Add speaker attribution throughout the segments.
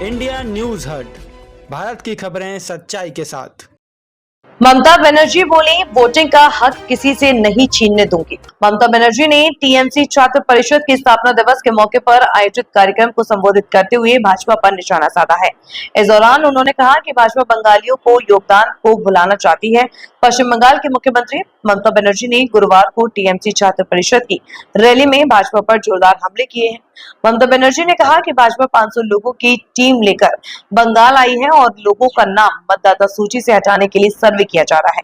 Speaker 1: India news हट, भारत की खबरें सच्चाई के साथ।
Speaker 2: ममता बनर्जी बोली, वोटिंग का हक किसी से नहीं छीनने दूंगी। ममता बनर्जी ने टीएमसी छात्र परिषद के स्थापना दिवस के मौके पर आयोजित कार्यक्रम को संबोधित करते हुए भाजपा पर निशाना साधा है। इस दौरान उन्होंने कहा कि भाजपा बंगालियों को योगदान को भुलाना चाहती है। पश्चिम बंगाल की मुख्यमंत्री ममता बनर्जी ने गुरुवार को टीएमसी छात्र परिषद की रैली में भाजपा पर जोरदार हमले किए हैं। ममता बनर्जी ने कहा कि भाजपा 500 लोगों की टीम लेकर बंगाल आई है और लोगों का नाम मतदाता सूची से हटाने के लिए सर्वे किया जा रहा है।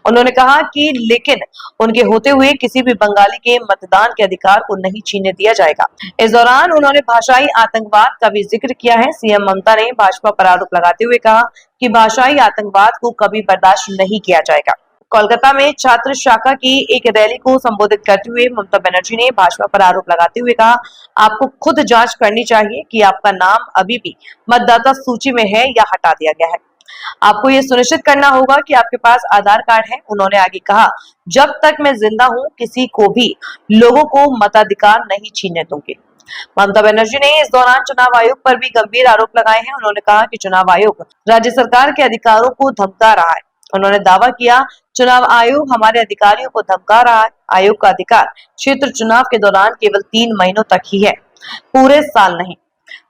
Speaker 2: उन्होंने कहा कि लेकिन उनके होते हुए किसी भी बंगाली के मतदान के अधिकार को नहीं छीनने दिया जाएगा। इस दौरान उन्होंने भाषाई आतंकवाद का भी जिक्र किया है। सीएम ममता ने भाजपा पर आरोप लगाते हुए कहा कि भाषाई आतंकवाद को कभी बर्दाश्त नहीं किया जाएगा। कोलकाता में छात्र शाखा की एक रैली को संबोधित करते हुए ममता बनर्जी ने भाजपा पर आरोप लगाते हुए कहा, आपको खुद जांच करनी चाहिए कि आपका नाम अभी भी मतदाता सूची में है या हटा दिया गया है। आपको ये सुनिश्चित करना होगा कि आपके पास आधार कार्ड है। उन्होंने आगे कहा, जब तक मैं जिंदा हूं किसी को भी लोगों को मताधिकार नहीं छीनने दूंगी। ममता बनर्जी ने इस दौरान चुनाव आयोग पर भी गंभीर आरोप लगाए हैं। उन्होंने कहा कि चुनाव आयोग राज्य सरकार के अधिकारों को धमका रहा है। उन्होंने दावा किया, चुनाव आयोग हमारे अधिकारियों को धमका रहा है। आयोग का अधिकार क्षेत्र चुनाव के दौरान केवल 3 महीनों तक ही है, पूरे साल नहीं।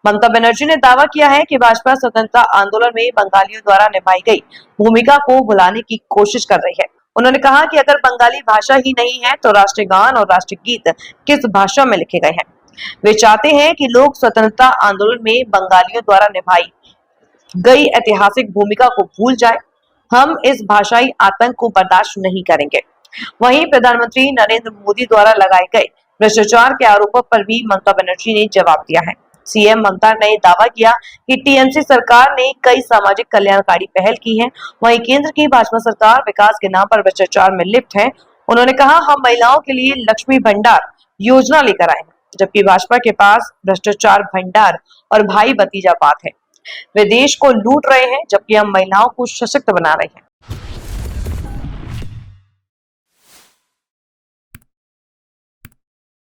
Speaker 2: ममता बनर्जी ने दावा किया है कि भाजपा स्वतंत्रता आंदोलन में बंगालियों द्वारा निभाई गई भूमिका को भुलाने की कोशिश कर रही है। उन्होंने कहा कि अगर बंगाली भाषा ही नहीं है तो राष्ट्रीय गान और राष्ट्रीय गीत किस भाषा में लिखे गए हैं। वे चाहते हैं कि लोग स्वतंत्रता आंदोलन में बंगालियों द्वारा निभाई गई ऐतिहासिक भूमिका को भूल जाए। हम इस भाषाई आतंक को बर्दाश्त नहीं करेंगे। वहीं प्रधानमंत्री नरेंद्र मोदी द्वारा लगाए गए भ्रष्टाचार के आरोपों पर भी ममता बनर्जी ने जवाब दिया है। सीएम ममता ने दावा किया कि टीएमसी सरकार ने कई सामाजिक कल्याणकारी पहल की है, वहीं केंद्र की भाजपा सरकार विकास के नाम पर भ्रष्टाचार में लिप्त है। उन्होंने कहा, हम महिलाओं के लिए लक्ष्मी भंडार योजना लेकर आए हैं, जबकि भाजपा के पास भ्रष्टाचार भंडार और भाई भतीजा बात है। वे देश को लूट रहे हैं, जबकि हम महिलाओं को सशक्त बना रहे हैं।